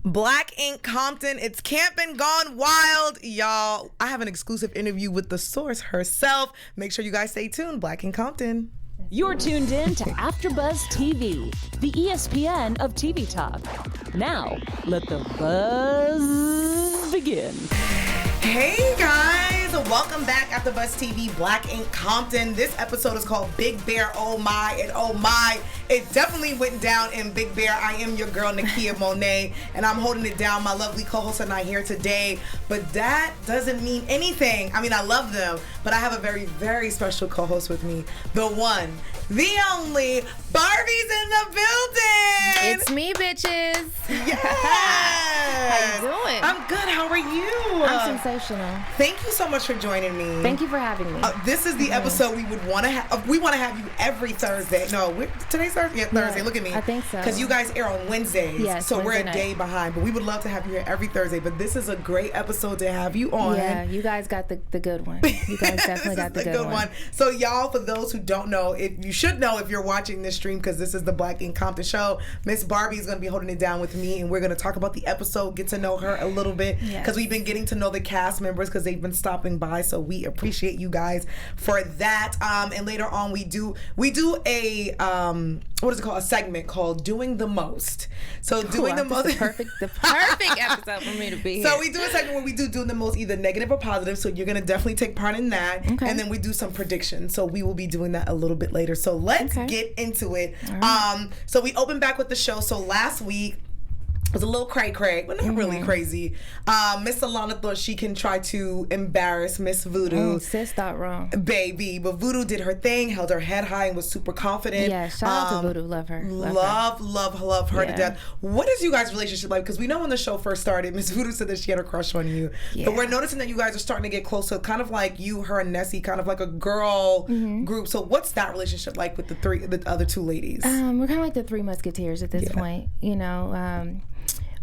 Black Ink Compton, it's camping gone wild, y'all. I have an exclusive interview with the source herself. Make sure you guys stay tuned. Black Ink Compton. You're tuned in to AfterBuzz TV, the ESPN of TV talk. Now, let the buzz begin. Hey guys, welcome back AfterBuzz TV, Black Ink Compton. This episode is called Big Bear, oh my, and oh my. It definitely went down in Big Bear. I am your girl, Nakia Monet, and I'm holding it down. My lovely co-hosts are not here today, but that doesn't mean anything. I mean, I love them, but I have a very, very special co-host with me. The one, the only, Barbie's in the building. It's me, bitches. Yeah. How you doing? I'm good. How are you? I'm sensational. Thank you so much for joining me. Thank you for having me. This is the episode we would want to have. We want to have you every Thursday. No, today's Thursday. Yeah, Thursday. Yeah, Look at me. I think so. Because you guys air on Wednesdays. Yes, so we're Wednesday a day behind. But we would love to have you here every Thursday. But this is a great episode to have you on. Yeah, you guys got the good one. You guys definitely got the good one. So y'all, for those who don't know, if you should know if you're watching this stream, because this is the Black Ink Compton show, Miss Barbie is going to be holding it down with me, and we're going to talk about the episode, get to know her a little bit, because we've been getting to know the cast members because they've been stopping by. So we appreciate you guys for that. And later on, we do a what is it called? A segment called "Doing the Most." So doing the most, the perfect episode for me to be here. So we do a segment where we do the most, either negative or positive. So you're gonna definitely take part in that, and then we do some predictions. So we will be doing that a little bit later. So let's get into it. Right. So we open back with the show. So last week was a little cray-cray, but not really crazy. Miss Alana thought she can try to embarrass Miss Voodoo. Sis thought wrong. Baby. But Voodoo did her thing, held her head high, and was super confident. Yeah, shout out to Voodoo. Love her. Love her to death. What is you guys' relationship like? Because we know when the show first started, Miss Voodoo said that she had a crush on you. Yeah. But we're noticing that you guys are starting to get closer, kind of like you, her, and Nessie, kind of like a girl group. So what's that relationship like with the other two ladies? We're kind of like the Three Musketeers at this point. You know,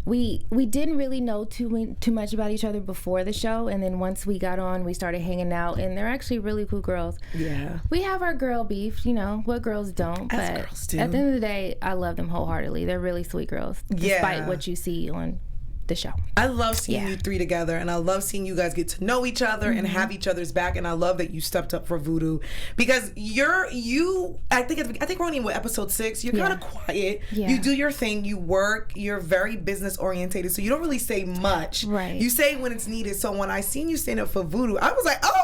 we didn't really know too much about each other before the show, and then once we got on, we started hanging out, and they're actually really cool girls. Yeah. We have our girl beef, you know, what girls don't, but girls do. At the end of the day, I love them wholeheartedly. They're really sweet girls, despite what you see on the show. I love seeing you three together, and I love seeing you guys get to know each other and have each other's back, and I love that you stepped up for Voodoo, because I think we're only in episode 6. You're kind of quiet. You do your thing, you work, you're very business orientated, so you don't really say much. Right. You say when it's needed. So when I seen you stand up for Voodoo, I was like, oh,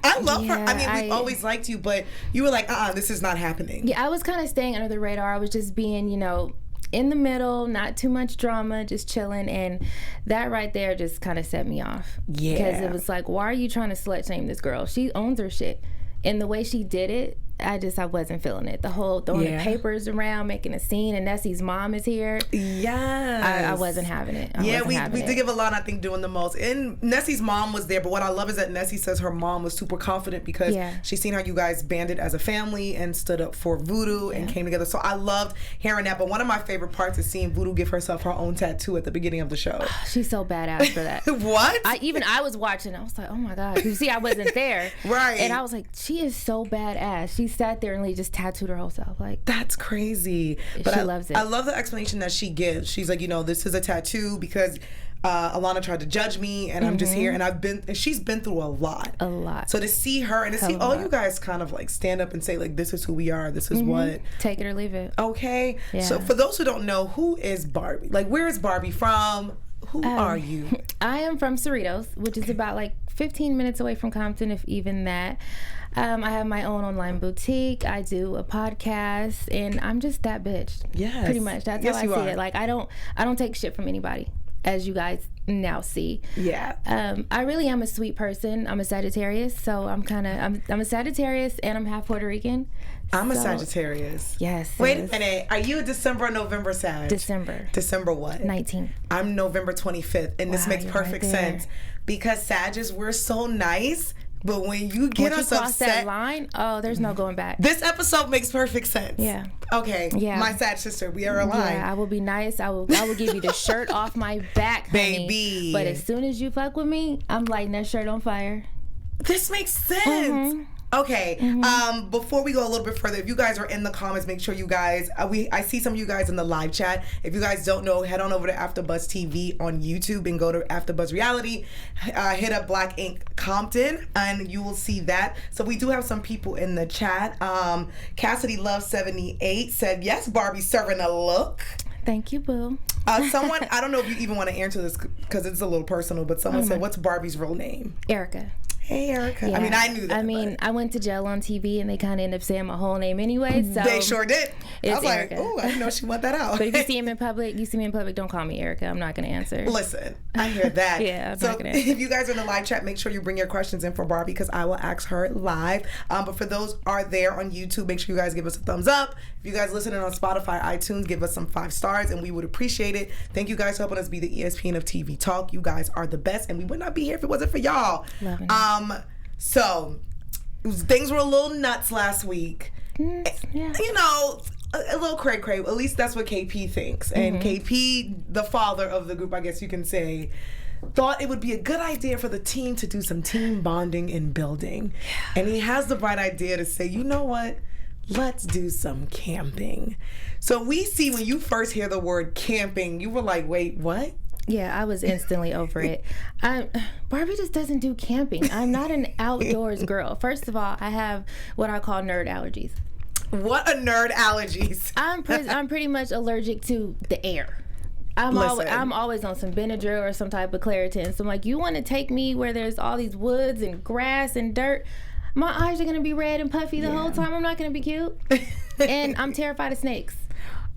I love her. I mean, we've always liked you, but you were like, this is not happening. Yeah, I was kind of staying under the radar. I was just being, you know, in the middle, not too much drama, just chilling, and that right there just kind of set me off. Yeah. Because it was like, why are you trying to slut shame this girl? She owns her shit. And the way she did it, I wasn't feeling it. The whole throwing the papers around, making a scene, and Nessie's mom is here. Yes. I wasn't having it. We did give a lot, I think, doing the most. And Nessie's mom was there, but what I love is that Nessie says her mom was super confident because she's seen how you guys banded as a family and stood up for Voodoo and came together. So I loved hearing that. But one of my favorite parts is seeing Voodoo give herself her own tattoo at the beginning of the show. She's so badass for that. What? I was watching, I was like, oh my God. You see, I wasn't there. Right. And I was like, she is so badass. She sat there and just tattooed her whole self. Like, that's crazy. But she loves it. I love the explanation that she gives. She's like, you know, this is a tattoo because Alana tried to judge me, and I'm just here, and she's been through a lot. So to see her and to see all you guys kind of like stand up and say like, this is who we are, this is what. Take it or leave it. Okay. Yeah. So for those who don't know, who is Barbie? Like, where is Barbie from? Who are you? I am from Cerritos, which is about like 15 minutes away from Compton, if even that. I have my own online boutique. I do a podcast, and I'm just that bitch. Yes. Pretty much. That's how I see it. Like, I don't take shit from anybody, as you guys now see. Yeah. I really am a sweet person. I'm a Sagittarius, so I'm a Sagittarius, and I'm half Puerto Rican. I'm a Sagittarius. Yes. Wait a minute. Are you a December or November Sag? December. December what? 19th. I'm November 25th, and this makes perfect sense because Sages, we're so nice. But when you get us upset, that line, there's no going back. This episode makes perfect sense. Yeah. Okay. Yeah. My Sag sister, we are aligned. Yeah, I will be nice. I will give you the shirt off my back, honey. Baby. But as soon as you fuck with me, I'm lighting that shirt on fire. This makes sense. Okay. Before we go a little bit further, if you guys are in the comments, make sure you guys, I see some of you guys in the live chat. If you guys don't know, head on over to AfterBuzz TV on YouTube and go to AfterBuzz Reality. Hit up Black Ink Compton and you will see that. So we do have some people in the chat. Cassidy Love 78 said, yes, Barbie serving a look. Thank you, boo. Someone, I don't know if you even want to answer this because it's a little personal, but someone said, what's Barbie's real name? Erica. Hey, Erica. Yeah. I mean, I knew that. I mean, I went to jail on TV, and they kind of ended up saying my whole name anyway. So they sure did. I was Erica. like, oh, I didn't know she want that out. But if you see me in public, don't call me Erica. I'm not going to answer. Listen, I hear that. Yeah, I'm so not going to answer. If you guys are in the live chat, make sure you bring your questions in for Barbie because I will ask her live. But for those are there on YouTube, make sure you guys give us a thumbs up. If you guys listening on Spotify, iTunes, give us some 5 stars, and we would appreciate it. Thank you guys for helping us be the ESPN of TV Talk. You guys are the best, and we would not be here if it wasn't for y'all. Loving it. So, things were a little nuts last week. Yeah. You know, a little cray-cray. At least that's what KP thinks. And KP, the father of the group, I guess you can say, thought it would be a good idea for the team to do some team bonding and building. And he has the bright idea to say, you know what? Let's do some camping. So we see when you first hear the word camping, you were like, wait, what? Yeah, I was instantly over it. Barbie just doesn't do camping. I'm not an outdoors girl. First of all, I have what I call nerd allergies. What a nerd allergies. I'm pretty much allergic to the air. I'm always on some Benadryl or some type of Claritin. So I'm like, you want to take me where there's all these woods and grass and dirt? My eyes are going to be red and puffy the whole time. I'm not going to be cute. And I'm terrified of snakes.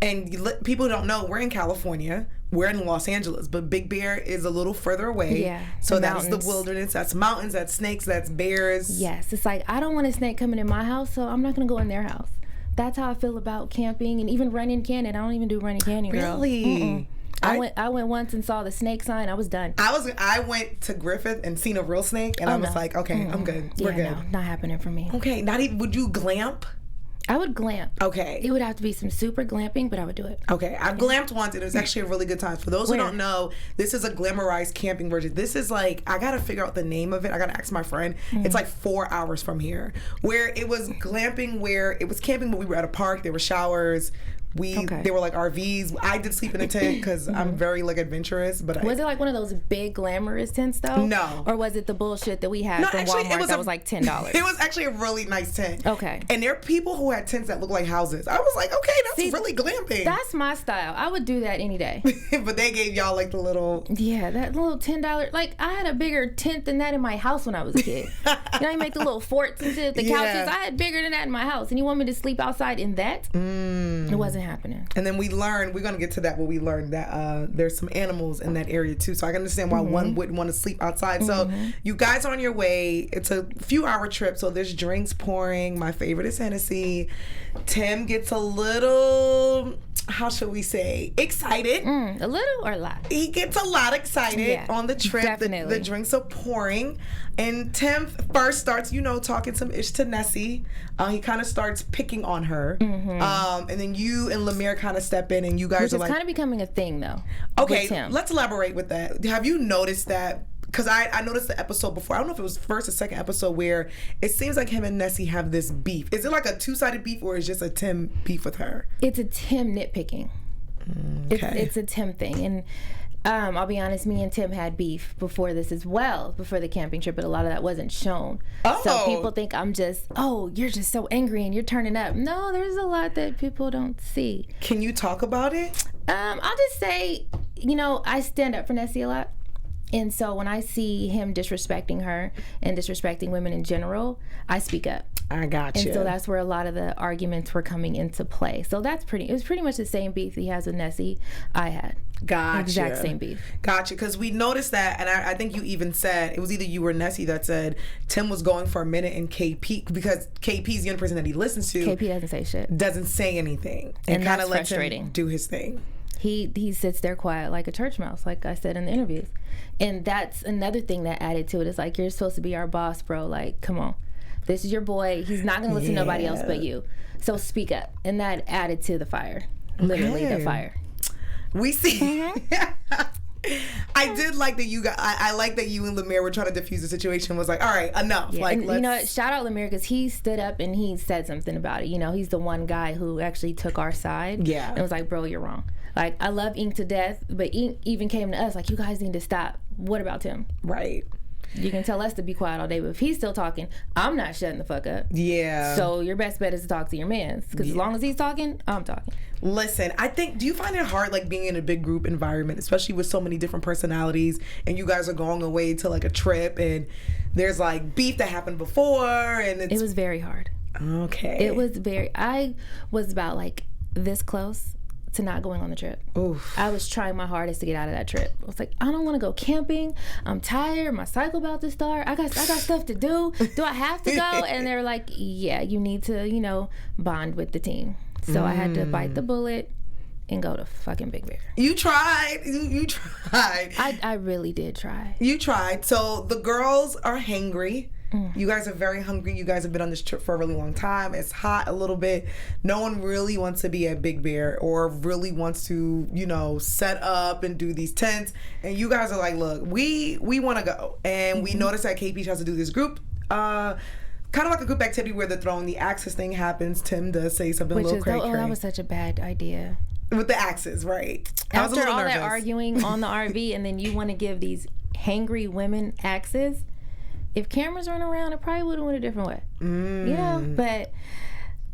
And people don't know, we're in California. We're in Los Angeles, but Big Bear is a little further away. Yeah. So that's the wilderness. That's mountains, that's snakes, that's bears. Yes. It's like, I don't want a snake coming in my house, so I'm not going to go in their house. That's how I feel about camping and even running canyon. I don't even do running canyon, girl. Really? I went once and saw the snake sign. I was done. I went to Griffith and seen a real snake, and I was like, okay, I'm good. We're good. No, not happening for me. Okay, not even. Would you glamp? I would glamp. Okay. It would have to be some super glamping, but I would do it. Okay, I glamped once, and it was actually a really good time. For those who don't know, this is a glamorized camping version. This is like, I gotta figure out the name of it. I gotta ask my friend. It's like 4 hours from here. Where it was glamping, where it was camping, but we were at a park. There were showers. They were like RVs. I did sleep in a tent because I'm very like adventurous. But was it like one of those big glamorous tents though? No. Or was it the bullshit that we had from Walmart that was like $10? It was actually a really nice tent. Okay. And there are people who had tents that look like houses. I was like, okay, that's really glamping. That's my style. I would do that any day. But they gave y'all like the little... Yeah, that little $10. Like, I had a bigger tent than that in my house when I was a kid. You know, you make the little forts and shit, the couches. I had bigger than that in my house. And you want me to sleep outside in that? It wasn't happening. And then we learned, we're going to get to that, but we learned that there's some animals in that area too. So I can understand why one wouldn't want to sleep outside. So you guys are on your way. It's a few-hour trip, so there's drinks pouring. My favorite is Hennessy. Tim gets a little... how should we say, excited. A little or a lot? He gets a lot excited on the trip. Definitely. The drinks are pouring. And Tim first starts, talking some ish to Nessie. He kind of starts picking on her. And then you and Lemire kind of step in and you guys are like... Which is kind of becoming a thing, though. Okay, let's elaborate with that. Have you noticed that? Because I noticed the episode before. I don't know if it was first or second episode where it seems like him and Nessie have this beef. Is it like a two-sided beef or is it just a Tim beef with her? It's a Tim nitpicking. Okay. It's a Tim thing. And I'll be honest, me and Tim had beef before this as well, before the camping trip, but a lot of that wasn't shown. So people think I'm just, you're just so angry and you're turning up. No, there's a lot that people don't see. Can you talk about it? I'll just say, I stand up for Nessie a lot. And so when I see him disrespecting her and disrespecting women in general, I speak up. I got you. And so that's where a lot of the arguments were coming into play. So it was pretty much the same beef he has with Nessie I had. Gotcha. Exact same beef. Gotcha. Because we noticed that, and I think you even said, it was either you or Nessie that said Tim was going for a minute in KP, because KP's the only person that he listens to. KP doesn't say shit. Doesn't say anything. And kind of lets him do his thing. He sits there quiet like a church mouse, like I said in the interviews. And that's another thing that added to it. It's like, you're supposed to be our boss, bro. Like, come on. This is your boy. He's not going to listen to nobody else but you. So speak up. And that added to the fire. Literally the fire. We see I did like that you got. I like that you and Lemire were trying to diffuse the situation. Was like, all right, enough. Yeah, like, and, you know, shout out Lemire because he stood up and he said something about it. You know, he's the one guy who actually took our side. Yeah, and was like, bro, you're wrong. Like, I love Ink to death, but Ink even came to us like, you guys need to stop. What about Tim? Right. You can tell us to be quiet all day, but if he's still talking, I'm not shutting the fuck up. Yeah. So your best bet is to talk to your mans, because as long as he's talking, I'm talking. Listen, I think, do you find it hard, like, being in a big group environment, especially with so many different personalities, and you guys are going away to, like, a trip, and there's, like, beef that happened before, and it was very hard. Okay. It was I was about, like, this close to not going on the trip. Oof. I was trying my hardest to get out of that trip. I was like, I don't want to go camping. I'm tired. My cycle about to start. I got stuff to do. Do I have to go? And they were like, yeah, you need to, you know, bond with the team. So I had to bite the bullet and go to fucking Big Bear. You tried. You tried. I really did try. You tried. So the girls are hangry. You guys are very hungry. You guys have been on this trip for a really long time. It's hot a little bit. No one really wants to be at Big Bear or really wants to, you know, set up and do these tents. And you guys are like, look, we want to go. And we noticed that K Peach has to do this group, kind of like a group activity where the throwing the axes thing happens. Tim does say something a little crazy. Oh, that was such a bad idea. With the axes, right. After all that arguing on the RV, and then you want to give these hangry women axes. If cameras weren't around, it probably would have went a different way. You know? But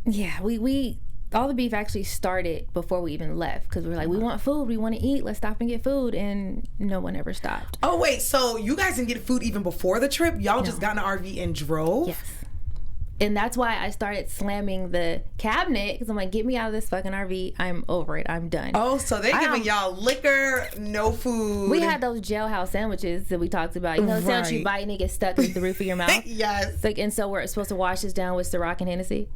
yeah, we all the beef actually started before we even left, because we were like, we want food, we want to eat, let's stop and get food, and no one ever stopped. Oh wait, so you guys didn't get food even before the trip? Y'all just got in an RV and drove? Yes. And that's why I started slamming the cabinet, because I'm like, get me out of this fucking RV. I'm over it. I'm done. Oh, so they giving y'all liquor, no food. We had those jailhouse sandwiches that we talked about. You know, the sandwich you bite and it gets stuck to the roof of your mouth? Yes. Like, and so we're supposed to wash this down with Ciroc and Hennessy.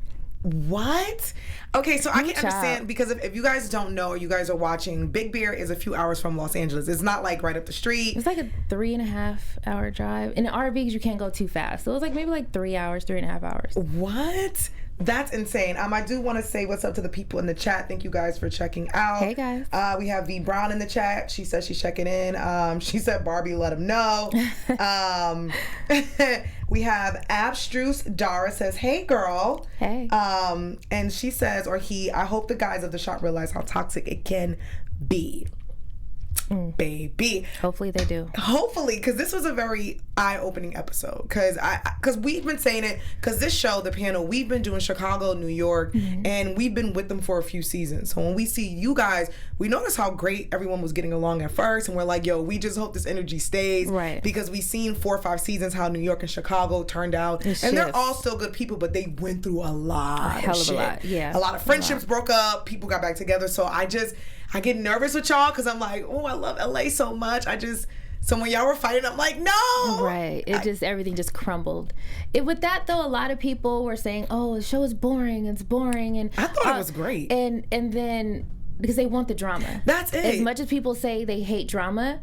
What? Okay, so I can understand, because if you guys don't know or you guys are watching, Big Bear is a few hours from Los Angeles. It's not like right up the street. It's like a 3.5 hour drive. In an RV, because you can't go too fast. So it was like maybe like 3 hours, 3.5 hours. What? That's insane. I do want to say what's up to the people in the chat. Thank you guys for checking out. Hey guys. We have V Brown in the chat. She says she's checking in. She said Barbie let him know. We have Abstruse Dara says, hey girl. Hey. And she says, or he, I hope the guys of the shop realize how toxic it can be. Baby. Hopefully they do. Hopefully, because this was a very eye-opening episode. Because we've been saying it, because this show, The Panel, we've been doing Chicago, New York, and we've been with them for a few seasons. So when we see you guys, we notice how great everyone was getting along at first, and we're like, yo, we just hope this energy stays. Right. Because we've seen 4 or 5 seasons how New York and Chicago turned out. And they're all still good people, but they went through a lot of shit. A lot, yeah. A lot of friendships broke up, people got back together. So I get nervous with y'all, because I'm like, oh, I love LA so much. So when y'all were fighting, I'm like, no. Right. Everything just crumbled. With that though, a lot of people were saying, oh, the show is boring. It's boring. And I thought it was great. And then, because they want the drama. That's it. As much as people say they hate drama,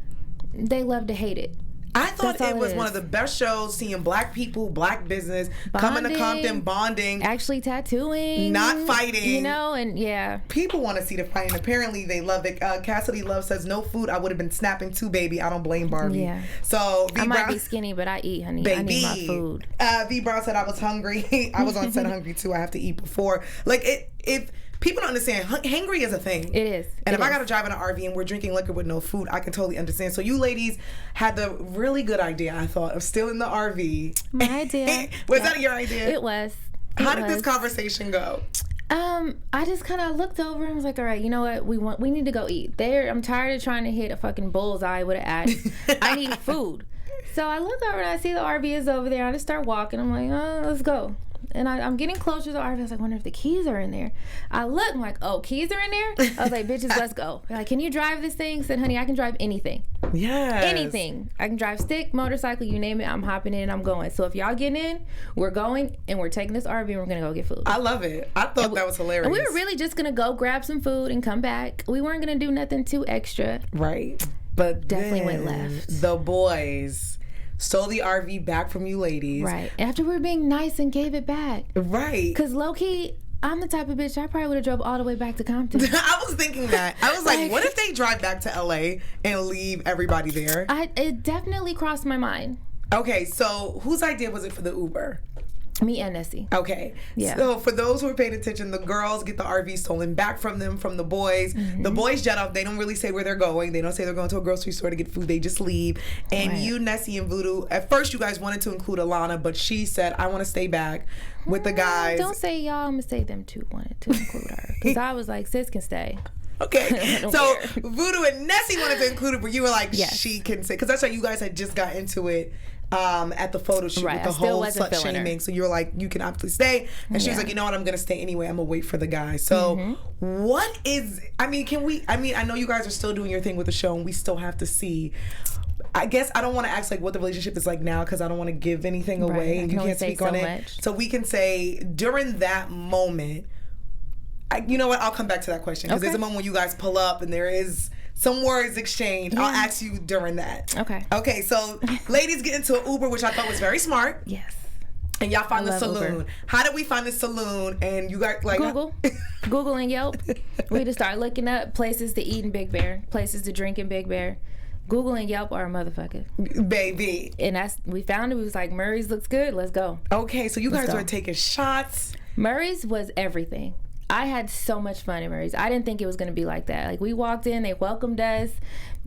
they love to hate it. I thought it was one of the best shows, seeing black people, black business, coming to Compton, bonding. Actually tattooing. Not fighting. You know, and yeah. People want to see the fighting. Apparently, they love it. Cassidy Love says, no food, I would have been snapping too, baby. I don't blame Barbie. Yeah. So, I might be skinny, but I eat, honey. Baby. I need my food. V Brown said, I was hungry. I was on set hungry, too. I have to eat before. Like, if people don't understand, hangry is a thing. It is. And if I got to drive in an RV and we're drinking liquor with no food, I can totally understand. So you ladies had the really good idea, I thought, of stealing the RV. My idea. Was that your idea? It was. How did this conversation go? I just kind of looked over and was like, all right, you know what? We need to go eat. I'm tired of trying to hit a fucking bullseye with an axe. I need food. So I look over and I see the RV is over there. I just start walking. I'm like, let's go. And I'm getting closer to the RV. I was like, I wonder if the keys are in there. I look, I'm like, oh, keys are in there? I was like, bitches, let's go. They're like, can you drive this thing? I said, honey, I can drive anything. Yes. Anything. I can drive stick, motorcycle, you name it. I'm hopping in and I'm going. So if y'all getting in, we're going and we're taking this RV and we're going to go get food. I love it. I thought that was hilarious. And we were really just going to go grab some food and come back. We weren't going to do nothing too extra. Right. But definitely went left. The boys stole the RV back from you ladies. Right. After we were being nice and gave it back. Right. Because low-key, I'm the type of bitch, I probably would have drove all the way back to Compton. I was thinking that. I was like, what if they drive back to LA and leave everybody there? It definitely crossed my mind. Okay, so whose idea was it for the Uber? Me and Nessie. Okay. Yeah. So for those who are paying attention, the girls get the RV stolen back from them, from the boys. The boys jet off. They don't really say where they're going. They don't say they're going to a grocery store to get food. They just leave. And you, Nessie, and Voodoo, at first you guys wanted to include Alana, but she said, I want to stay back with the guys. Don't say y'all. I'm going to say them too wanted to include her. Because I was like, sis can stay. Okay, so Voodoo and Nessie wanted to include it, but you were like, yes. She can say, because that's why you guys had just got into it at the photo shoot with the whole slut shaming. So you were like, you can absolutely stay. And she was like, you know what, I'm going to stay anyway. I'm going to wait for the guy. So what is, I mean, I know you guys are still doing your thing with the show and we still have to see. I guess I don't want to ask like what the relationship is like now because I don't want to give anything away and you can't speak on it. So we can say during that moment, you know what, I'll come back to that question because there's a moment when you guys pull up and there is some words exchanged. I'll ask you during that. Okay, so ladies get into an Uber, which I thought was very smart. Yes. And y'all find the saloon. Uber. How did we find the saloon? And you guys like Google and Yelp. We just start looking up places to eat in Big Bear, places to drink in Big Bear. Google and Yelp are a motherfucker. Baby. And we found it. We was like, Murray's looks good. Let's go. Okay, so you guys were taking shots. Murray's was everything. I had so much fun at Murray's. I didn't think it was going to be like that. Like, we walked in, they welcomed us,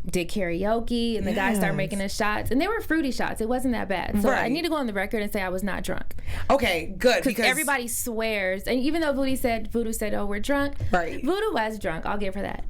did karaoke, and the guys started making us shots. And they were fruity shots. It wasn't that bad. So I need to go on the record and say I was not drunk. Okay, good. Because everybody swears. And even though Voodoo said, oh, we're drunk. Right. Voodoo was drunk. I'll give her that.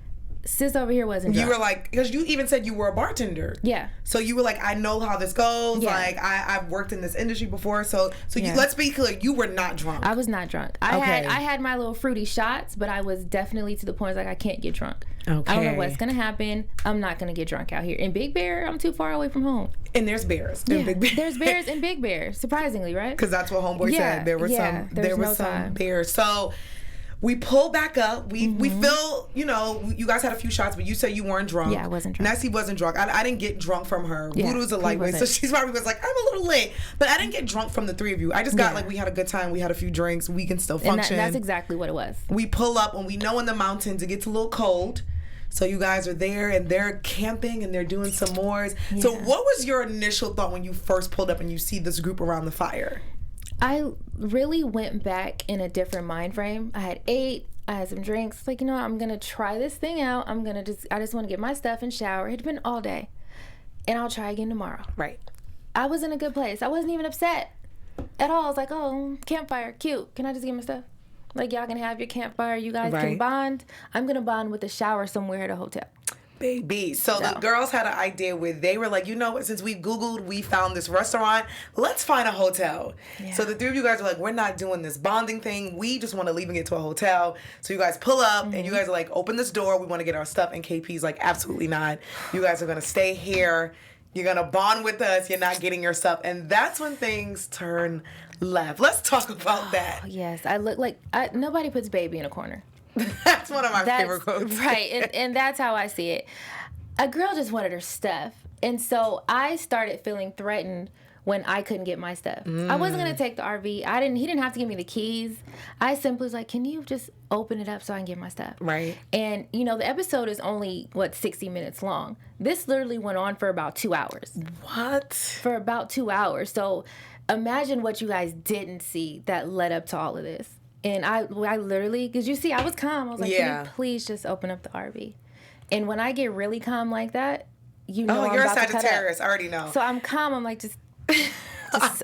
Sis over here wasn't drunk. You were like, because you even said you were a bartender. Yeah. So you were like, I know how this goes. Yeah. Like, I've worked in this industry before. So let's be clear, you were not drunk. I was not drunk. I had my little fruity shots, but I was definitely to the point like I can't get drunk. Okay. I don't know what's gonna happen. I'm not gonna get drunk out here. In Big Bear, I'm too far away from home. And there's bears in Big Bear. There's bears in Big Bear, surprisingly, right? Because that's what Homeboy said. There were some bears. So we pull back up. We feel, you guys had a few shots, but you said you weren't drunk. Yeah, I wasn't drunk. Nessie wasn't drunk. I didn't get drunk from her. Yeah, Voodoo's a lightweight, so she's probably was like, I'm a little late. But I didn't get drunk from the three of you. I just got like, we had a good time. We had a few drinks. We can still function. And that's exactly what it was. We pull up and we know in the mountains it gets a little cold. So you guys are there and they're camping and they're doing some s'mores. Yeah. So what was your initial thought when you first pulled up and you see this group around the fire? I really went back in a different mind frame. I had ate. I had some drinks. Like, I'm going to try this thing out. I just want to get my stuff and shower. It had been all day. And I'll try again tomorrow. Right. I was in a good place. I wasn't even upset at all. I was like, oh, campfire, cute. Can I just get my stuff? Like, y'all can have your campfire. You guys can bond. I'm going to bond with a shower somewhere at a hotel. Baby. So the girls had an idea where they were like, you know what, since we Googled, we found this restaurant, let's find a hotel. Yeah. So the three of you guys were like, we're not doing this bonding thing. We just want to leave and get to a hotel. So you guys pull up and you guys are like, open this door. We want to get our stuff. And KP's like, absolutely not. You guys are going to stay here. You're going to bond with us. You're not getting your stuff. And that's when things turn left. Let's talk about that. Yes. I look like, nobody puts baby in a corner. That's one of my favorite quotes. Right, and that's how I see it. A girl just wanted her stuff. And so I started feeling threatened when I couldn't get my stuff. I wasn't going to take the RV. He didn't have to give me the keys. I simply was like, can you just open it up so I can get my stuff? Right. And, the episode is only, 60 minutes long. This literally went on for about 2 hours. What? For about 2 hours. So imagine what you guys didn't see that led up to all of this. And I literally, because you see, I was calm. I was like, can you please just open up the RV? And when I get really calm like that, I'm you're a about to cut up. Sagittarius. I already know. So I'm calm. I'm like, just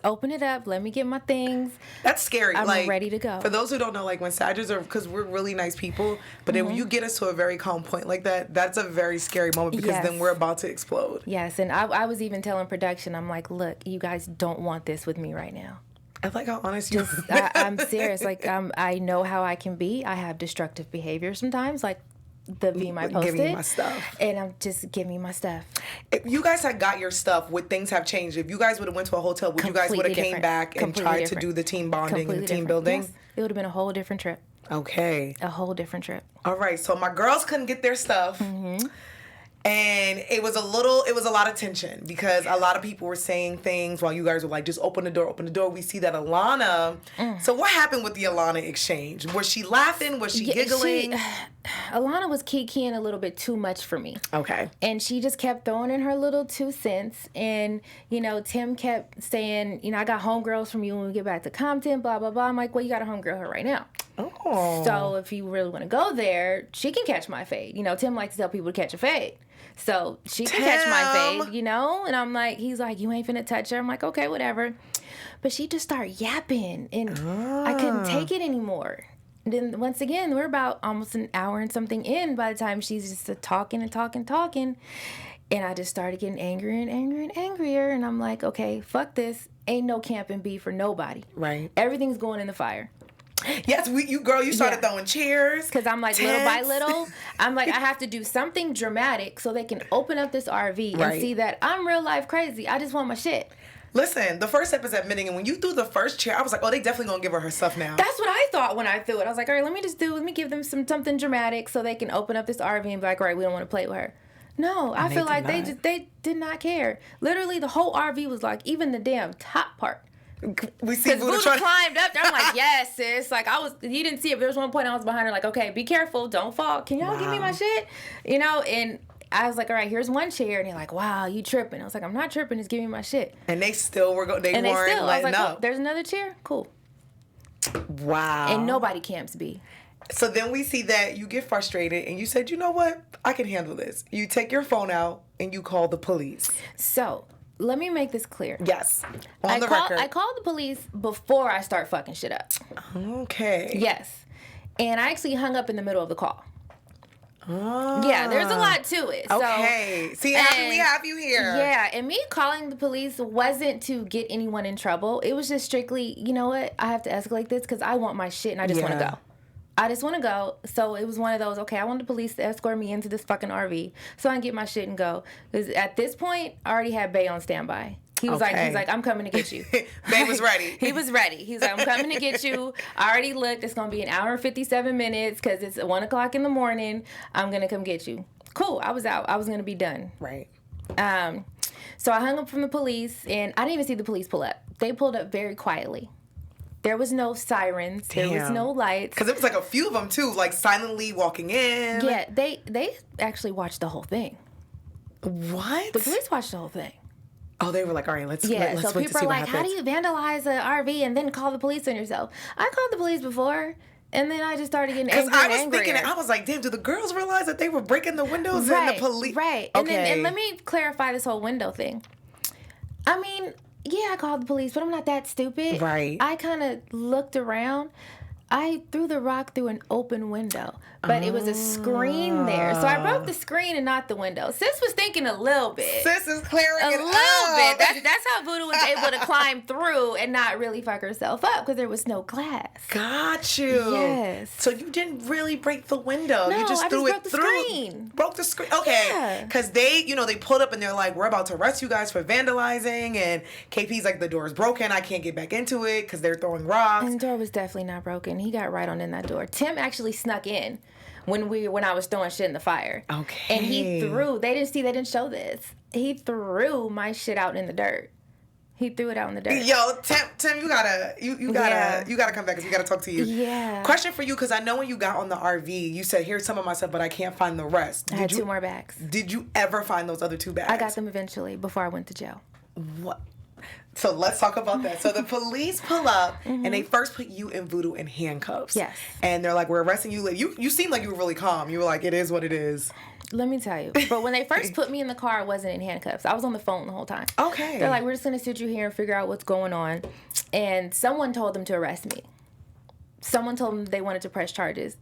open it up. Let me get my things. That's scary. I'm ready to go. For those who don't know, like when Sagittarius are, because we're really nice people, but if you get us to a very calm point like that, that's a very scary moment because then we're about to explode. Yes. And I was even telling production, I'm like, look, you guys don't want this with me right now. I like how honest you are. I'm serious. Like, I know how I can be. I have destructive behavior sometimes, like the VMI posted. Give me my stuff. And I'm just, give me my stuff. If you guys had got your stuff, would things have changed? If you guys would have went to a hotel, would you guys would have came back and tried to do the team bonding and the team building? Yes. It would have been a whole different trip. Okay. A whole different trip. All right. So my girls couldn't get their stuff. And it was a lot of tension because a lot of people were saying things while you guys were like, just open the door. We see that Alana. So what happened with the Alana exchange? Was she laughing? Was she giggling? Alana was kikiing a little bit too much for me. Okay. And she just kept throwing in her little 2 cents. And, Tim kept saying, I got homegirls from you when we get back to Compton, blah, blah, blah. I'm like, well, you got a homegirl here right now. Oh. So if you really want to go there, she can catch my fade. Tim likes to tell people to catch a fade. So she can catch my fade, And I'm like, he's like, you ain't finna touch her. I'm like, okay, whatever. But she just started yapping, and I couldn't take it anymore. And then once again, we're about almost an hour and something in by the time she's just talking. And I just started getting angrier and angrier and angrier. And I'm like, okay, fuck this. Ain't no camping beef for nobody. Right. Everything's going in the fire. Yes, you started throwing chairs. Because I'm like, little by little, I'm like, I have to do something dramatic so they can open up this RV and see that I'm real life crazy. I just want my shit. Listen, the first step is admitting, and when you threw the first chair, I was like, oh, they definitely gonna give her stuff now. That's what I thought when I threw it. I was like, all right, let me give them something dramatic so they can open up this RV and be like, all right, we don't want to play with her. No, I feel like they did not care. Literally, the whole RV was like, even the damn top part. We see Voodoo climbed up there. I'm like, yes, sis. Like, you didn't see it, but there was one point I was behind her, like, okay, be careful, don't fall. Can y'all give me my shit? And I was like, all right, here's one chair. And they're like, wow, you tripping. I was like, I'm not tripping, just give me my shit. And they still were letting I was like, up. oh, there's another chair? Cool. Wow. And nobody camps B. So then we see that you get frustrated and you said, you know what? I can handle this. You take your phone out and you call the police. So let me make this clear. Yes. On the record. I called the police before I start fucking shit up. Okay. Yes. And I actually hung up in the middle of the call. Oh. Yeah, there's a lot to it. Okay. So, see, we have you here. Yeah, and me calling the police wasn't to get anyone in trouble. It was just strictly, you know what? I have to escalate this because I want my shit and I just want to go. I just want to go. So it was one of those, okay, I want the police to escort me into this fucking RV so I can get my shit and go. Because at this point, I already had Bay on standby. He was like, I'm coming to get you. Bay was ready. He was ready. He's like, I'm coming to get you. I already looked. It's going to be an hour and 57 minutes because it's 1 o'clock in the morning. I'm going to come get you. Cool. I was out. I was going to be done. Right. So I hung up from the police, and I didn't even see the police pull up. They pulled up very quietly. There was no sirens. Damn. There was no lights. Because it was like a few of them, too, like silently walking in. Yeah, they actually watched the whole thing. What? The police watched the whole thing. Oh, they were like, all right, let's so wait to see what happens. people are like, how do you vandalize an RV and then call the police on yourself? I called the police before, and then I just started getting angrier and angrier. Thinking, I was like, damn, do the girls realize that they were breaking the windows and the police? Right. Okay. And let me clarify this whole window thing. I mean, yeah, I called the police, but I'm not that stupid. Right. I kind of looked around. I threw the rock through an open window, but it was a screen there. So I broke the screen and not the window. Sis was thinking a little bit. Sis is clearing it up. A little bit. That's how Voodoo was able to climb through and not really fuck herself up because there was no glass. Got you. Yes. So you didn't really break the window. No, you just threw it through. Screen. Broke the screen. Okay. Because they pulled up and they're like, we're about to arrest you guys for vandalizing. And KP's like, the door's broken. I can't get back into it because they're throwing rocks. And the door was definitely not broken. He got right on in that door. Tim actually snuck in when I was throwing shit in the fire. Okay. And he threw. They didn't show this. He threw my shit out in the dirt. He threw it out in the dirt. Yo, Tim, you gotta come back because we gotta talk to you. Yeah. Question for you, because I know when you got on the RV, you said, here's some of my stuff, but I can't find the rest. I had 2 more bags. Did you ever find those other 2 bags? I got them eventually before I went to jail. What? So let's talk about that. So the police pull up and they first put you and Voodoo in handcuffs. Yes. And they're like, we're arresting you. You seemed like you were really calm. You were like, it is what it is. Let me tell you. But when they first put me in the car, I wasn't in handcuffs. I was on the phone the whole time. Okay. They're like, we're just going to sit you here and figure out what's going on. And someone told them to arrest me. Someone told them they wanted to press charges.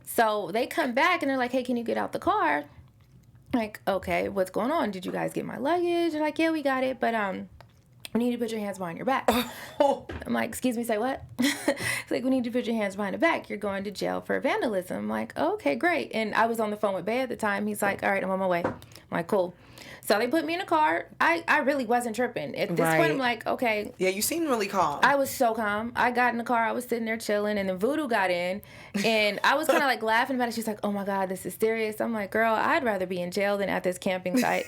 So they come back and they're like, hey, can you get out the car? Like, okay, what's going on? Did you guys get my luggage? They're like, yeah, we got it. But we need to put your hands behind your back. I'm like, excuse me, say what? It's like, we need to put your hands behind the back. You're going to jail for vandalism. I'm like, okay, great. And I was on the phone with Bay at the time. He's like, all right, I'm on my way. I'm like, cool. So they put me in a car. I really wasn't tripping. At this point, I'm like, okay. Yeah, you seem really calm. I was so calm. I got in the car. I was sitting there chilling, and then Voodoo got in, and I was kind of like laughing about it. She's like, oh my God, this is serious. I'm like, girl, I'd rather be in jail than at this camping site.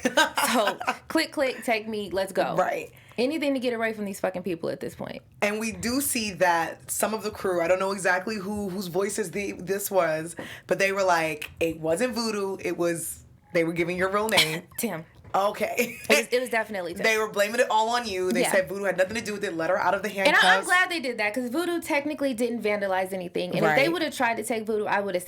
So click, take me, let's go. Right. Anything to get away from these fucking people at this point. And we do see that some of the crew, I don't know exactly whose voices this was, but they were like, it wasn't Voodoo. They were giving your real name. Tim. Okay. It was definitely Tim. They were blaming it all on you. They said Voodoo had nothing to do with it. Let her out of the handcuffs. And I'm glad they did that, because Voodoo technically didn't vandalize anything. And if they would have tried to take Voodoo, I would have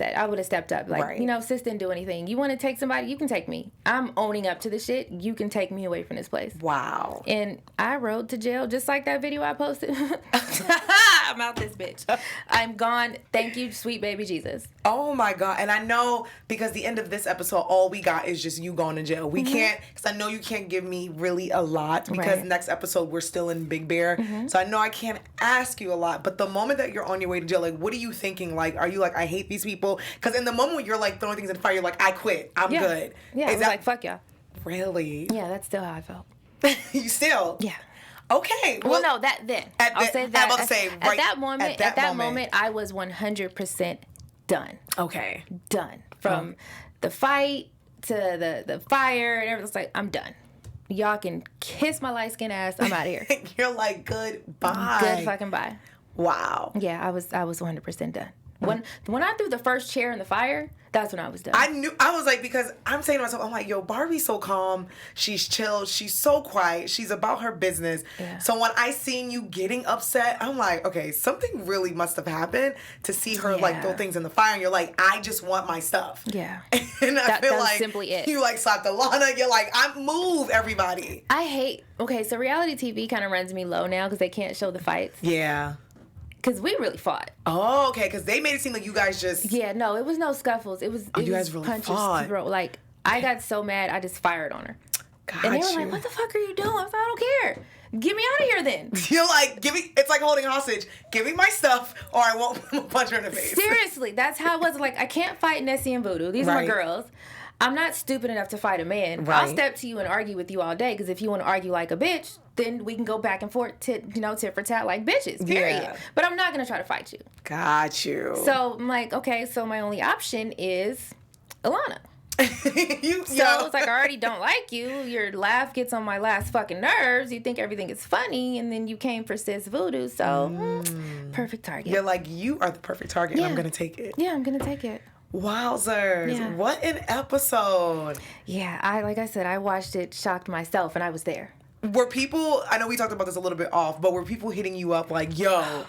stepped up. Like, sis didn't do anything. You want to take somebody, you can take me. I'm owning up to this shit. You can take me away from this place. Wow. And I rode to jail just like that video I posted. I'm out this bitch. I'm gone. Thank you, sweet baby Jesus. Oh my God. And I know, because the end of this episode, all we got is just you going to jail. We can't, because I know you can't give me really a lot, because next episode we're still in Big Bear. So I know I can't ask you a lot, but the moment that you're on your way to jail, like, what are you thinking? Like, are you like, I hate these people? Because in the moment when you're like throwing things in the fire, you're like, I quit. I'm good. Yeah, I was like, fuck y'all. Really? Yeah, that's still how I felt. You still? Yeah. Okay. Well, no, that then. I'll say that. I'm about to say, at that moment, I was 100% done. Okay. Done. From the fight to the fire and everything. It's like, I'm done. Y'all can kiss my light skin ass. I'm out of here. You're like, goodbye. Good fucking bye. Wow. Yeah, I was 100% done. When I threw the first chair in the fire, that's when I was done. I was like, because I'm saying to myself, I'm like, yo, Barbie's so calm. She's chill. She's so quiet. She's about her business. Yeah. So when I seen you getting upset, I'm like, okay, something really must have happened to see her like throw things in the fire. And you're like, I just want my stuff. Yeah. And I feel like simply it. You like slapped Alana. You're like, move everybody. So reality TV kind of runs me low now because they can't show the fights. Yeah. Because we really fought. Oh, okay. Because they made it seem like you guys just... Yeah, no, it was no scuffles. It was you guys really punches fought. Throw. Like, I got so mad, I just fired on her. And they were like, what the fuck are you doing? I was like, I don't care. Get me out of here then. You're like, it's like holding hostage. Give me my stuff or I won't punch her in the face. Seriously, that's how it was. Like, I can't fight Nessie and Voodoo. These are my girls. I'm not stupid enough to fight a man. I'll step to you and argue with you all day, because if you want to argue like a bitch, then we can go back and forth, tit for tat like bitches, period. Yeah. But I'm not going to try to fight you. Got you. So I'm like, okay, so my only option is Alana. So it's like, I already don't like you. Your laugh gets on my last fucking nerves. You think everything is funny, and then you came for sis Voodoo, so perfect target. You're like, you are the perfect target, and I'm going to take it. Yeah, I'm going to take it. Wowzers. Yeah. What an episode. Yeah, like I said, I watched it, shocked myself, and I was there. Were people, I know we talked about this a little bit off, but were people hitting you up like, yo,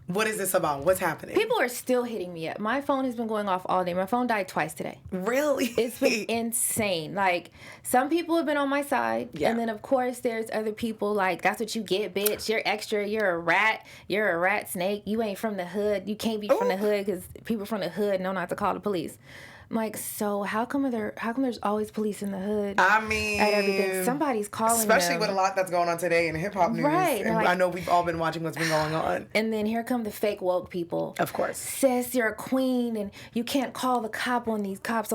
what is this about? What's happening? People are still hitting me up. My phone has been going off all day. My phone died twice today. Really? It's been insane. Like, some people have been on my side. Yeah. And then, of course, there's other people like, that's what you get, bitch. You're extra. You're a rat. You're a rat snake. You ain't from the hood. You can't be from the hood because people from the hood know not to call the police. I'm like, so how come there's always police in the hood? I mean, at everything. Somebody's calling especially them. with a lot that's going on today in hip hop news. Right. And like, I know we've all been watching what's been going on. And then here come the fake woke people. Of course. Sis, you're a queen and you can't call the cops on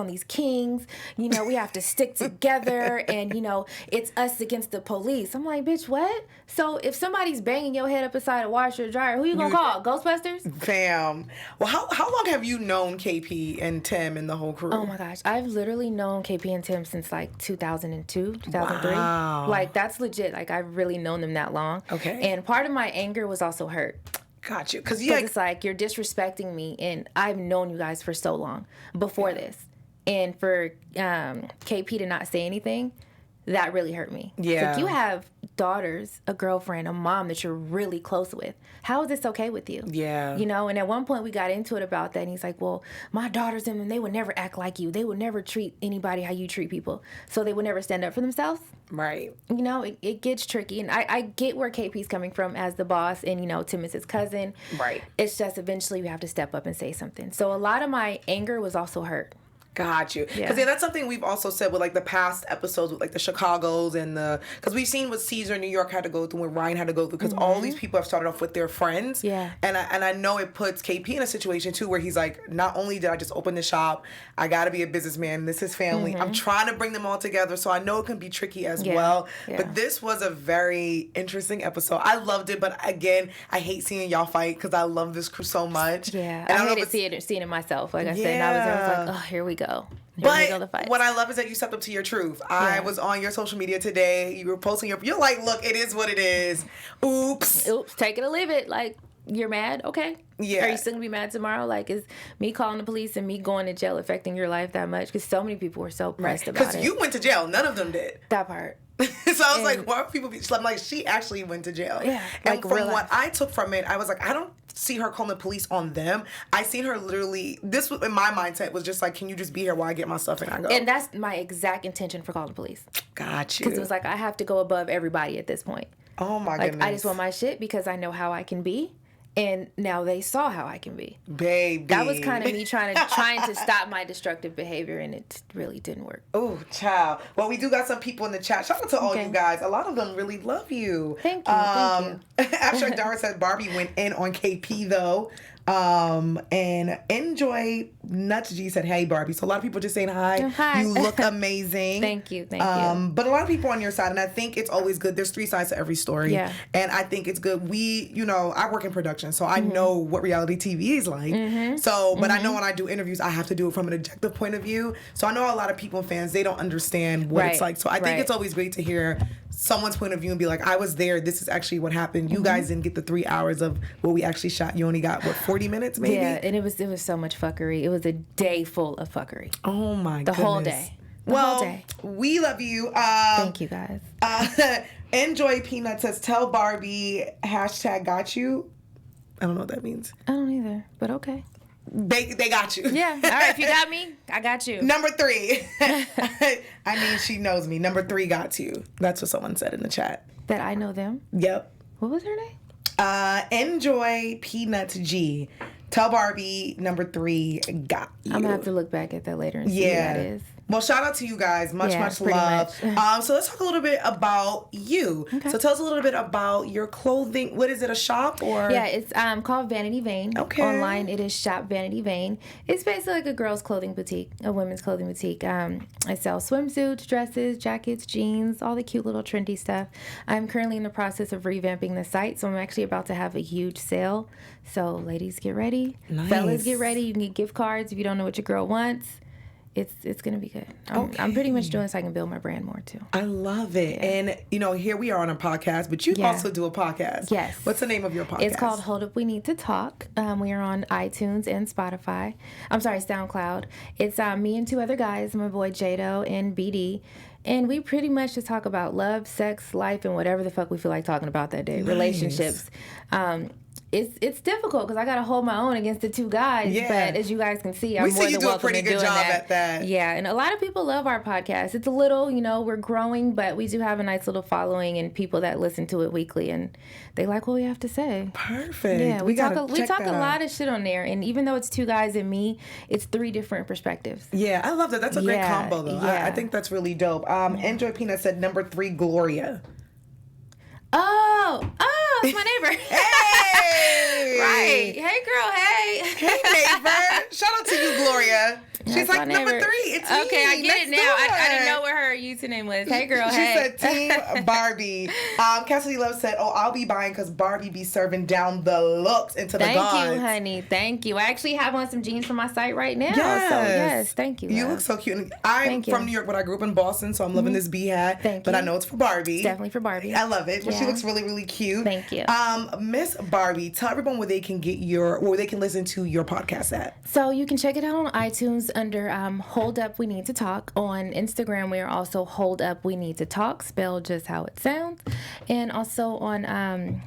these kings. You know, we have to stick together and, you know, it's us against the police. I'm like, bitch, what? So if somebody's banging your head up inside a washer or dryer, who you gonna call? Ghostbusters? Fam. Well, how long have you known KP and Tim and the whole crew? Oh my gosh. I've literally known KP and Tim since like 2002, 2003. Wow. Like, that's legit. Like, I've really known them that long. Okay. And part of my anger was also hurt. Got you. Because it's like, you're disrespecting me, and I've known you guys for so long before this. And for KP to not say anything, that really hurt me. Yeah. So if you have daughters, a girlfriend, a mom that you're really close with, how is this okay with you? Yeah. You know, and at one point we got into it about that, and he's like, well, my daughters and them, they would never act like you. They would never treat anybody how you treat people. So they would never stand up for themselves. Right. You know, it gets tricky. And I get where KP's coming from as the boss, and, you know, Tim is his cousin. Right. It's just eventually we have to step up and say something. So a lot of my anger was also hurt. Got you. Because that's something we've also said with like the past episodes with like the Chicagos and because we've seen what Caesar New York had to go through and Ryan had to go through because all these people have started off with their friends. Yeah. And I know it puts KP in a situation too where he's like, not only did I just open the shop, I got to be a businessman. This is family. I'm trying to bring them all together. So I know it can be tricky as well. Yeah. But this was a very interesting episode. I loved it. But again, I hate seeing y'all fight because I love this crew so much. Yeah. And I hated seeing it myself. Like I said, and I was like, oh, here we go. But what I love is that you stepped up to your truth. I was on your social media today. You were posting you're like, look, it is what it is. Oops, take it or leave it. Like, you're mad? Okay. Yeah. Are you still going to be mad tomorrow? Like, is me calling the police and me going to jail affecting your life that much? Because so many people were so pressed about it. Because you went to jail. None of them did. That part. So I was like, why are people I'm like, she actually went to jail. Yeah. And from what I took from it, I was like, I don't see her calling the police on them. I seen her literally, this was in my mindset was just like, can you just be here while I get my stuff and I go? And that's my exact intention for calling the police. Got you. Because it was like, I have to go above everybody at this point. Oh my goodness. I just want my shit because I know how I can be. And now they saw how I can be. Baby. That was kind of me trying to stop my destructive behavior, and it really didn't work. Oh, child. Well, we do got some people in the chat. Shout out to all you guys. A lot of them really love you. Thank you. Thank you. Abstract Dara said Barbie went in on KP, though. And Enjoy Nuts G said, hey, Barbie. So a lot of people just saying hi. Hi. You look amazing. Thank you. Thank you. But a lot of people on your side, and I think it's always good. There's 3 sides to every story. Yeah. And I think it's good. I work in production, so I know what reality TV is like. So, but I know when I do interviews, I have to do it from an objective point of view. So I know a lot of people and fans, they don't understand what it's like. So I think it's always great to hear someone's point of view and be like, I was there. This is actually what happened. You guys didn't get the 3 hours of what we actually shot. You only got, 40 minutes maybe? Yeah, and it was so much fuckery. It was a day full of fuckery. Oh my goodness. The whole day. Whole day. We love you. Thank you guys. Enjoy Peanut says, tell Barbie, #got you. I don't know what that means. I don't either, but okay. They got you. Yeah. All right. If you got me, I got you. Number 3. I mean, she knows me. Number 3 got you. That's what someone said in the chat. That I know them? Yep. What was her name? Enjoy Peanuts G. Tell Barbie, number 3 got you. I'm going to have to look back at that later and see who that is. Well, shout out to you guys. Much love. So let's talk a little bit about you. Okay. So tell us a little bit about your clothing. What is it, a shop or? Yeah, it's called Vanity Vane. Okay. Online, it is Shop Vanity Vane. It's basically like a girl's clothing boutique, a women's clothing boutique. I sell swimsuits, dresses, jackets, jeans, all the cute little trendy stuff. I'm currently in the process of revamping the site, so I'm actually about to have a huge sale. So ladies, get ready. Nice. Fellas, get ready. You can get gift cards if you don't know what your girl wants. It's going to be good. I'm pretty much doing so I can build my brand more, too. I love it. Yeah. And, here we are on a podcast, but you also do a podcast. Yes. What's the name of your podcast? It's called Hold Up, We Need to Talk. We are on iTunes and Spotify. I'm sorry, SoundCloud. It's me and 2 other guys, my boy Jado and BD. And we pretty much just talk about love, sex, life, and whatever the fuck we feel like talking about that day. Nice. Relationships. It's difficult because I got to hold my own against the 2 guys. Yeah. But as you guys can see, I'm more than welcome to doing that. We see you do a pretty good job at that. Yeah, and a lot of people love our podcast. It's a little, we're growing, but we do have a nice little following and people that listen to it weekly, and they like what we have to say. Perfect. Yeah, we talk a lot of shit on there, and even though it's 2 guys and me, it's 3 different perspectives. Yeah, I love that. That's a great combo, though. Yeah. I think that's really dope. Enjoy Peanut said number 3, Gloria. Oh, it's my neighbor. Hey! Right. Hey, girl, hey. Hey, neighbor. Shout out to you, Gloria. She's like, number 3. It's me. Okay, I get it now. I didn't know what her username was. Hey, girl, hey. She said, Team Barbie. Cassidy Love said, I'll be buying because Barbie be serving down the looks into the gods. Thank you, honey. Thank you. I actually have on some jeans from my site right now. Yes. So, yes, thank you. You look so cute. I'm from New York, but I grew up in Boston, so I'm loving this B hat. Thank you. But I know it's for Barbie. It's definitely for Barbie. I love it. But she looks really, really cute. Thank you. Miss Barbie, tell everyone where they can get where they can listen to your podcast at. So you can check it out on iTunes under Hold Up We Need to Talk. On Instagram, we are also Hold Up We Need to Talk, spelled just how it sounds. And also on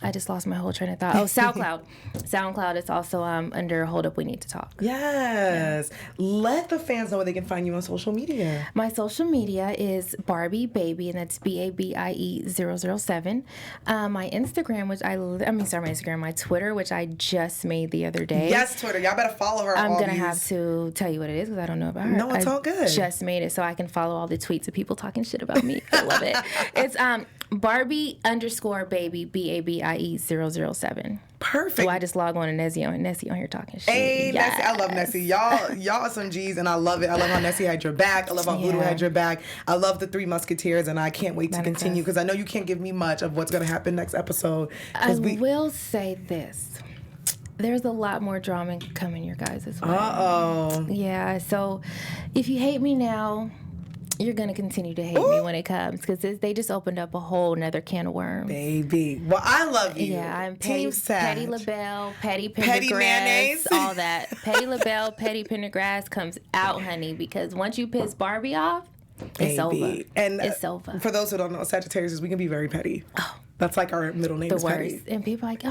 I just lost my whole train of thought. Oh, SoundCloud. SoundCloud is also under Hold Up We Need to Talk. Yes. Yeah. Let the fans know where they can find you on social media. My social media is Barbie Baby, and that's BABIE007. My Instagram, my Twitter, which I just made the other day. Yes, Twitter. Y'all better follow her. I'm going to have to tell you what it is because I don't know about her. No, it's all good. Just made it so I can follow all the tweets of people talking shit about me. I love it. It's Barbie_baby, BABIE007. Perfect. So I just log on to Nessie on here talking shit. Hey, yes. Nessie, I love Nessie. Y'all are some G's, and I love it. I love how Nessie had your back. I love how Voodoo had your back. I love the Three Musketeers, and I can't wait to continue because I know you can't give me much of what's going to happen next episode. I will say this. There's a lot more drama coming your guys' way. Uh-oh. Yeah, so if you hate me now, you're going to continue to hate me when it comes because they just opened up a whole nother can of worms. Baby. Well, I love you. Yeah, I'm Petty LaBelle, Petty Pendergrass, Petty mayonnaise. all that. Petty LaBelle, Petty Pendergrass comes out, honey, because once you piss Barbie off, it's over. And it's over. For those who don't know, Sagittarius, we can be very petty. Oh. That's like our middle name is Petty. And people are like,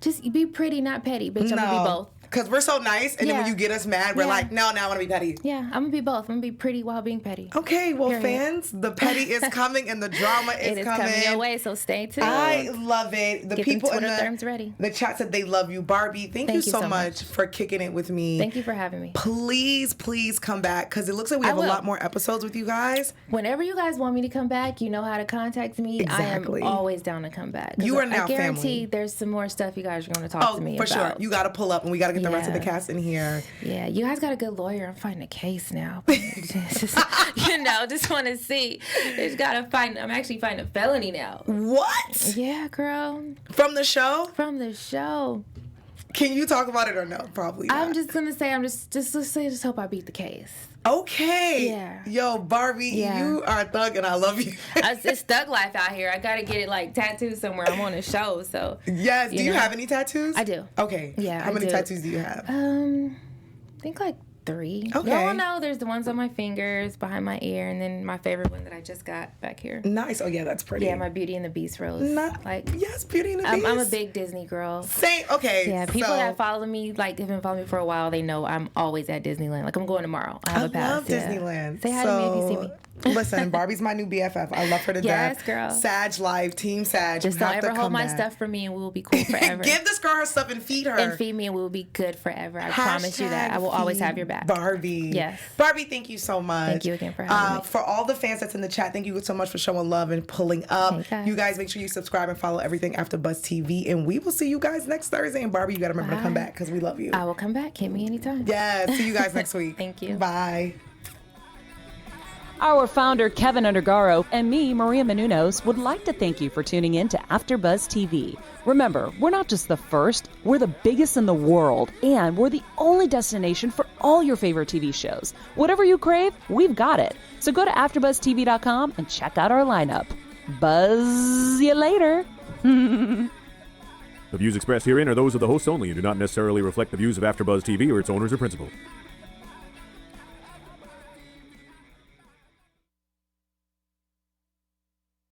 just be pretty, not petty. Bitch, I'm going to be both. Because we're so nice, and then when you get us mad, we're like, no, I want to be petty. Yeah, I'm going to be both. I'm going to be pretty while being petty. Okay, well, fans, the petty is coming, and the drama is coming. It is coming your way, so stay tuned. I love it. The Get people in the chat said they love you. Barbie, thank you so much for kicking it with me. Thank you for having me. Please come back, because it looks like we have a lot more episodes with you guys. Whenever you guys want me to come back, you know how to contact me. Exactly. I am always down to come back. You are now family. I guarantee there's some more stuff you guys are going to talk to me about. Oh, for sure. You got to pull up, and we got to get the rest of the cast in here. Yeah, you guys got a good lawyer. I'm fighting a case now. Just want to see. I'm actually fighting a felony now. What? Yeah, girl. From the show? From the show. Can you talk about it or no? Probably not. I'm just gonna say I just hope I beat the case. Okay. Yeah. Yo, Barbie, you are a thug and I love you. It's thug life out here. I gotta get it like tattooed somewhere. I'm on a show, so. Yes. Do you have any tattoos? I do. Okay. Yeah. How many tattoos do you have? I think like 3. Okay. No, there's the ones on my fingers, behind my ear, and then my favorite one that I just got back here. Nice. Oh yeah, that's pretty. Yeah, my Beauty and the Beast rose. Yes, Beauty and the Beast. I'm a big Disney girl. Same. Okay. Yeah, people that follow me, like have been following me for a while, they know I'm always at Disneyland. Like I'm going tomorrow. I have a pass. I love Disneyland. Say hi to me if you see me. Listen, Barbie's my new BFF. I love her to death. Yes, girl. Sag Life, Team Sag. Just don't ever hold my stuff for me and we will be cool forever. Give this girl her stuff and feed her. And feed me and we will be good forever. I promise you that. I will always have your back. Barbie. Yes. Barbie, thank you so much. Thank you again for having me. For all the fans that's in the chat, thank you so much for showing love and pulling up. Hey, you guys make sure you subscribe and follow everything AfterBuzz TV. And we will see you guys next Thursday. And Barbie, you got to remember to come back because we love you. I will come back. Hit me anytime. Yeah. See you guys next week. Thank you. Bye. Our founder, Keven Undergaro, and me, Maria Menounos, would like to thank you for tuning in to AfterBuzz TV. Remember, we're not just the first, we're the biggest in the world, and we're the only destination for all your favorite TV shows. Whatever you crave, we've got it. So go to AfterBuzzTV.com and check out our lineup. Buzz you later. The views expressed herein are those of the hosts only and do not necessarily reflect the views of AfterBuzz TV or its owners or principals.